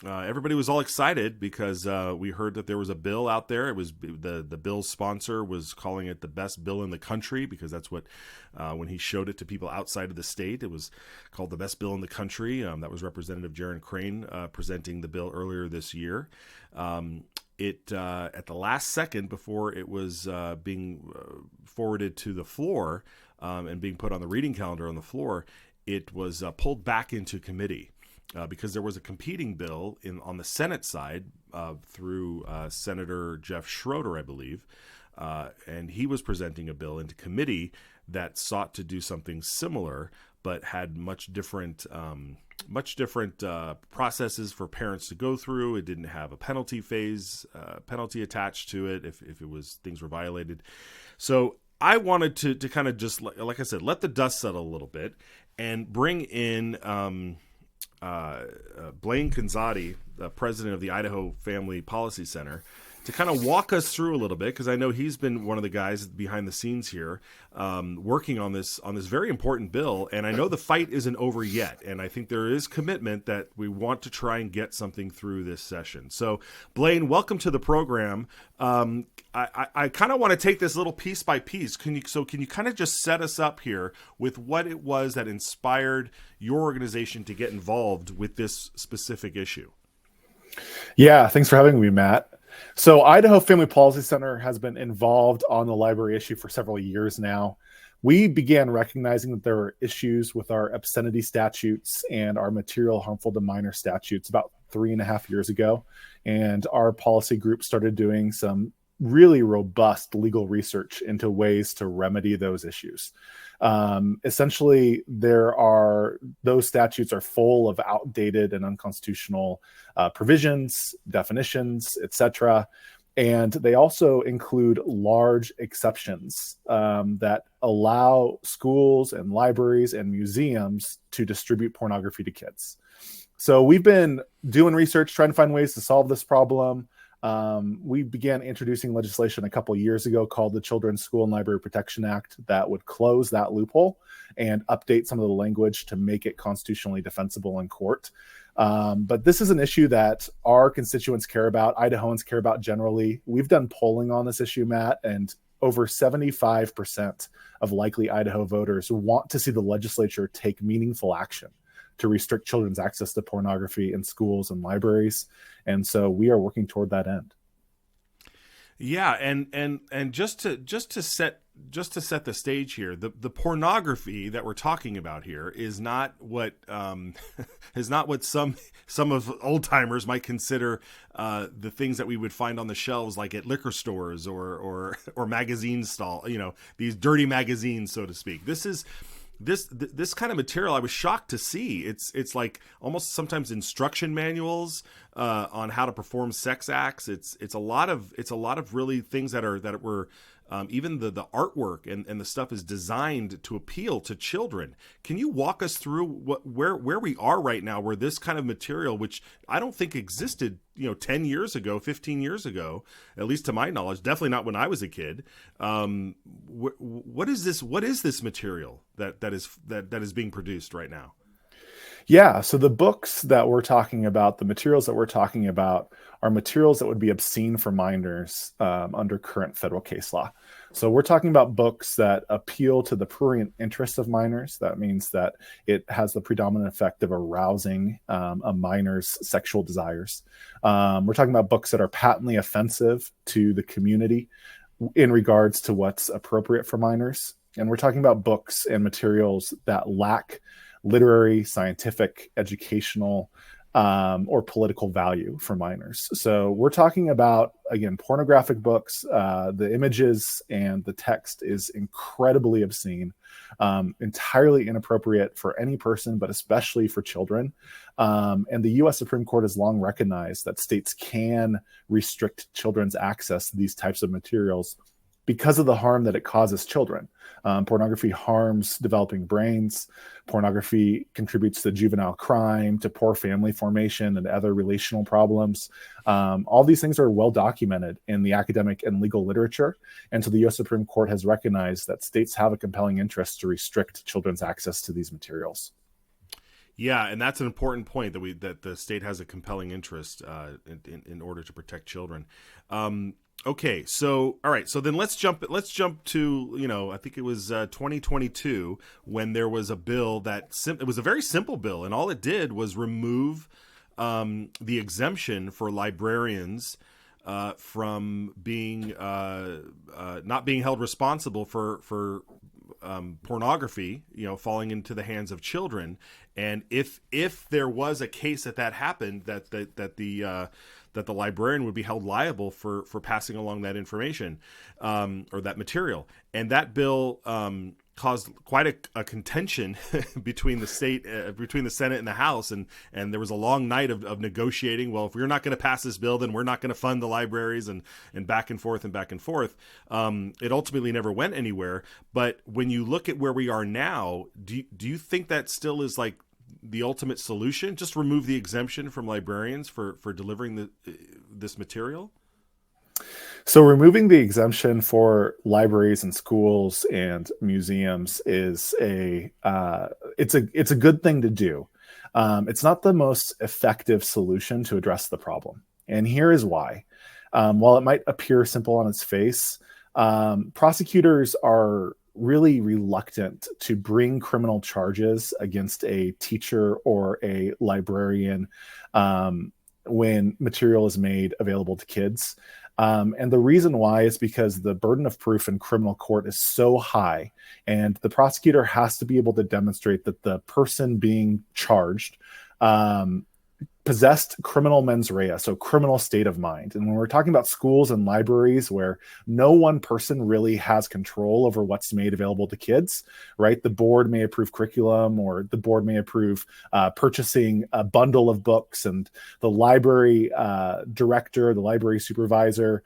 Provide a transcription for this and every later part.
everybody was all excited because we heard that there was a bill out there. It was the bill's sponsor was calling it the best bill in the country because that's what when he showed it to people outside of the state, it was called the best bill in the country. That was Representative Jaron Crane presenting the bill earlier this year. It at the last second before it was being forwarded to the floor and being put on the reading calendar on the floor, it was pulled back into committee. Because there was a competing bill on the Senate side through Senator Jeff Schroeder, I believe, and he was presenting a bill into committee that sought to do something similar, but had much different processes for parents to go through. It didn't have a penalty penalty attached to it if it was things were violated. So I wanted to kind of just like I said, let the dust settle a little bit and bring in. Blaine Conzatti, the president of the Idaho Family Policy Center, to kind of walk us through a little bit, because I know he's been one of the guys behind the scenes here working on this very important bill, and I know the fight isn't over yet, and I think there is commitment that we want to try and get something through this session. So, Blaine, welcome to the program. I kind of want to take this little piece by piece. Can you kind of just set us up here with what it was that inspired your organization to get involved with this specific issue? Yeah, thanks for having me, Matt. So Idaho Family Policy Center has been involved on the library issue for several years now. We began recognizing that there were issues with our obscenity statutes and our material harmful to minor statutes about 3.5 years ago. And our policy group started doing some really robust legal research into ways to remedy those issues. Essentially, those statutes are full of outdated and unconstitutional provisions, definitions, etc. And they also include large exceptions that allow schools and libraries and museums to distribute pornography to kids. So we've been doing research, trying to find ways to solve this problem. We began introducing legislation a couple years ago called the Children's School and Library Protection Act that would close that loophole and update some of the language to make it constitutionally defensible in court. But this is an issue that our constituents care about, Idahoans care about generally. We've done polling on this issue, Matt, and over 75% of likely Idaho voters want to see the legislature take meaningful action to restrict children's access to pornography in schools and libraries. And so we are working toward that end. Yeah, and just to set the stage here, the pornography that we're talking about here is not what some of old timers might consider the things that we would find on the shelves, like at liquor stores or magazine stall, these dirty magazines, so to speak. This kind of material I was shocked to see. It's like almost sometimes instruction manuals on how to perform sex acts. It's a lot of really things that were even the artwork and the stuff is designed to appeal to children. Can you walk us through where we are right now, where this kind of material, which I don't think existed 10 years ago, 15 years ago, at least to my knowledge, definitely not when I was a kid. What is this material that is being produced right now? Yeah, so the books that we're talking about, the materials that we're talking about are materials that would be obscene for minors under current federal case law. So we're talking about books that appeal to the prurient interests of minors. That means that it has the predominant effect of arousing a minor's sexual desires. We're talking about books that are patently offensive to the community in regards to what's appropriate for minors. And we're talking about books and materials that lack literary, scientific, educational, or political value for minors. So we're talking about, again, pornographic books. The images and the text is incredibly obscene, entirely inappropriate for any person, but especially for children. And the U.S. Supreme Court has long recognized that states can restrict children's access to these types of materials because of the harm that it causes children. Pornography harms developing brains. Pornography contributes to juvenile crime, to poor family formation, and other relational problems. All these things are well documented in the academic and legal literature. And so the U.S. Supreme Court has recognized that states have a compelling interest to restrict children's access to these materials. Yeah, and that's an important point that the state has a compelling interest in order to protect children. Okay, so all right, so then let's jump to, I think it was 2022 when there was a bill it was a very simple bill, and all it did was remove the exemption for librarians from being not being held responsible for pornography, falling into the hands of children. And if there was a case that happened, that the librarian would be held liable for passing along that information or that material. And that bill caused quite a contention between between the Senate and the House, and there was a long night of negotiating. Well, if we're not going to pass this bill, then we're not going to fund the libraries, and back and forth and back and forth. It ultimately never went anywhere. But when you look at where we are now, do you think that still is like the ultimate solution? Just remove the exemption from librarians for delivering this material? So removing the exemption for libraries and schools and museums is it's a good thing to do. It's not the most effective solution to address the problem, and here is why. While it might appear simple on its face, prosecutors are really reluctant to bring criminal charges against a teacher or a librarian when material is made available to kids. And the reason why is because the burden of proof in criminal court is so high, and the prosecutor has to be able to demonstrate that the person being charged possessed criminal mens rea, so criminal state of mind. And when we're talking about schools and libraries where no one person really has control over what's made available to kids, right? The board may approve curriculum, or the board may approve purchasing a bundle of books, and the library director, the library supervisor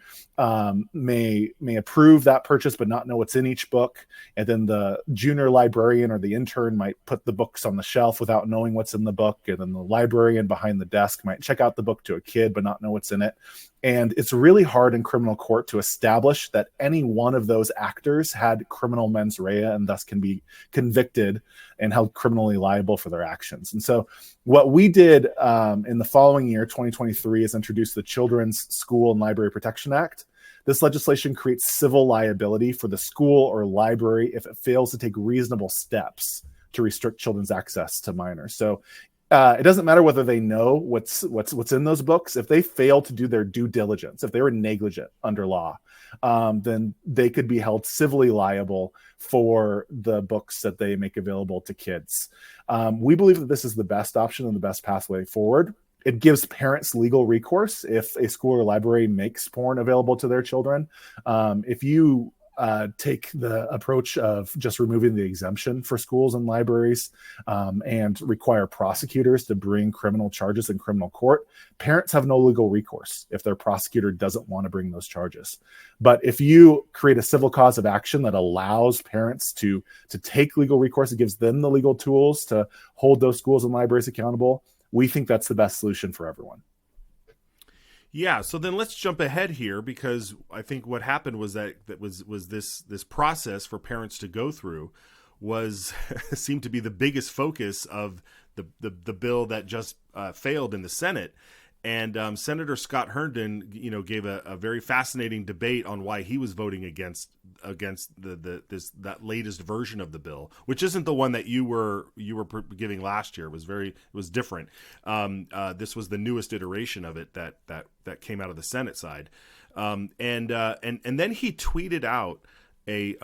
may approve that purchase but not know what's in each book. And then the junior librarian or the intern might put the books on the shelf without knowing what's in the book, and then the librarian behind the desk might check out the book to a kid but not know what's in it. And it's really hard in criminal court to establish that any one of those actors had criminal mens rea and thus can be convicted and held criminally liable for their actions. And so what we did in the following year, 2023, is introduce the Children's School and Library Protection Act. This legislation creates civil liability for the school or library if it fails to take reasonable steps to restrict children's access to minors. So it doesn't matter whether they know what's in those books. If they fail to do their due diligence, if they were negligent under law, then they could be held civilly liable for the books that they make available to kids. We believe that this is the best option and the best pathway forward. It gives parents legal recourse if a school or library makes porn available to their children. If you take the approach of just removing the exemption for schools and libraries and require prosecutors to bring criminal charges in criminal court, parents have no legal recourse if their prosecutor doesn't want to bring those charges. But if you create a civil cause of action that allows parents to take legal recourse, it gives them the legal tools to hold those schools and libraries accountable. We think that's the best solution for everyone. Yeah, so then let's jump ahead here, because I think what happened was that was this process for parents to go through was seemed to be the biggest focus of the bill that just failed in the Senate. And Senator Scott Herndon, gave a very fascinating debate on why he was voting against that latest version of the bill, which isn't the one that you were giving last year. It was different. This was the newest iteration of it that came out of the Senate side, and then he tweeted out he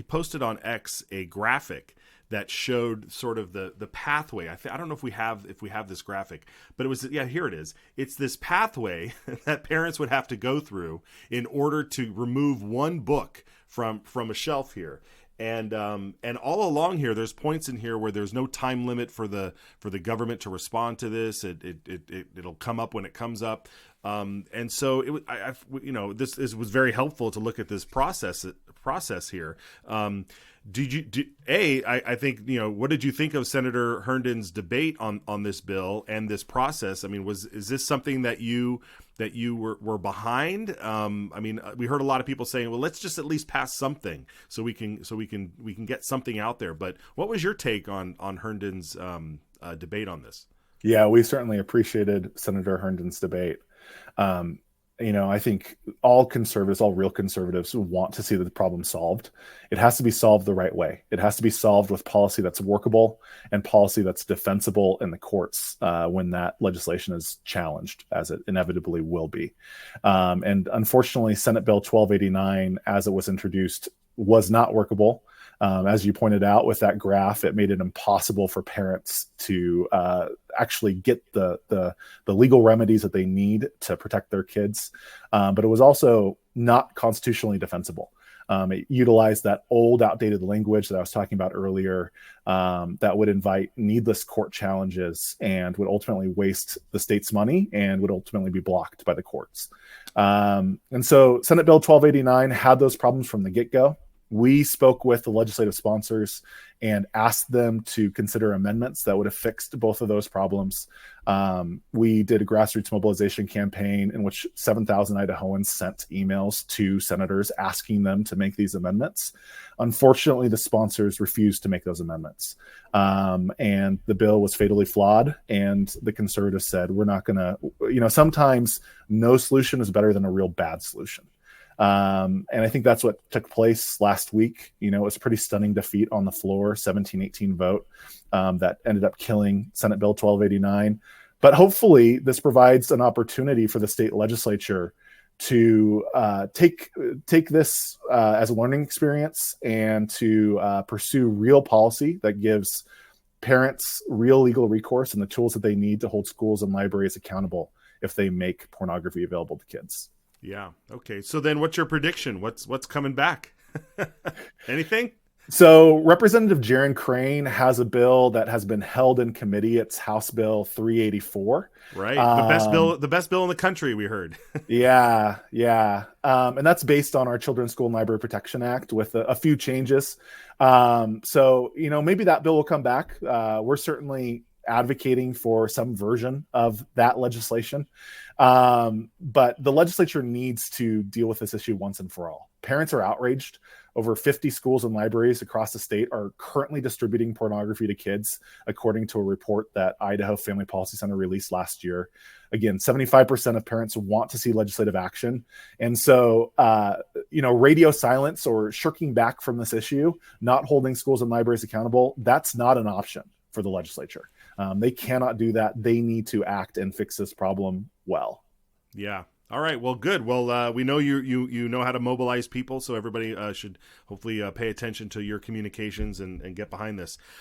posted on X a graphic that showed sort of the pathway. I don't know if we have this graphic, but here it is. It's this pathway that parents would have to go through in order to remove one book from a shelf here. And all along here, there's points in here where there's no time limit for the government to respond to this. It'll come up when it comes up. And so this was very helpful to look at this process here. I think, what did you think of Senator Herndon's debate on this bill and this process? I mean, is this something that you were behind? We heard a lot of people saying, well, let's just at least pass something so we can get something out there. But what was your take on Herndon's debate on this. Yeah, we certainly appreciated Senator Herndon's debate. Um, I think all conservatives, all real conservatives, want to see the problem solved. It has to be solved the right way. It has to be solved with policy that's workable and policy that's defensible in the courts when that legislation is challenged, as it inevitably will be. And unfortunately, Senate Bill 1289, as it was introduced, was not workable. As you pointed out with that graph, it made it impossible for parents to actually get the legal remedies that they need to protect their kids. But it was also not constitutionally defensible. It utilized that old, outdated language that I was talking about earlier that would invite needless court challenges and would ultimately waste the state's money and would ultimately be blocked by the courts. And so Senate Bill 1289 had those problems from the get-go. We spoke with the legislative sponsors and asked them to consider amendments that would have fixed both of those problems. We did a grassroots mobilization campaign in which 7,000 Idahoans sent emails to senators asking them to make these amendments. Unfortunately, the sponsors refused to make those amendments. And the bill was fatally flawed. And the conservatives said, we're not going to, sometimes no solution is better than a real bad solution. And I think that's what took place last week. It was a pretty stunning defeat on the floor, 17-18 vote that ended up killing Senate Bill 1289. But hopefully this provides an opportunity for the state legislature to take this as a learning experience and to pursue real policy that gives parents real legal recourse and the tools that they need to hold schools and libraries accountable if they make pornography available to kids. Yeah. Okay. So then what's your prediction? What's coming back? Anything? So Representative Jaron Crane has a bill that has been held in committee. It's House Bill 384. Right. The best bill in the country, we heard. Yeah. And that's based on our Children's School and Library Protection Act with a few changes. So, maybe that bill will come back. We're certainly advocating for some version of that legislation. But the legislature needs to deal with this issue once and for all. Parents are outraged. Over 50 schools and libraries across the state are currently distributing pornography to kids, according to a report that Idaho Family Policy Center released last year. Again, 75% of parents want to see legislative action. And so, radio silence or shirking back from this issue, not holding schools and libraries accountable, that's not an option for the legislature. They cannot do that. They need to act and fix this problem well. Yeah. All right. Well, good. Well, we know you know how to mobilize people, so everybody should hopefully pay attention to your communications and get behind this.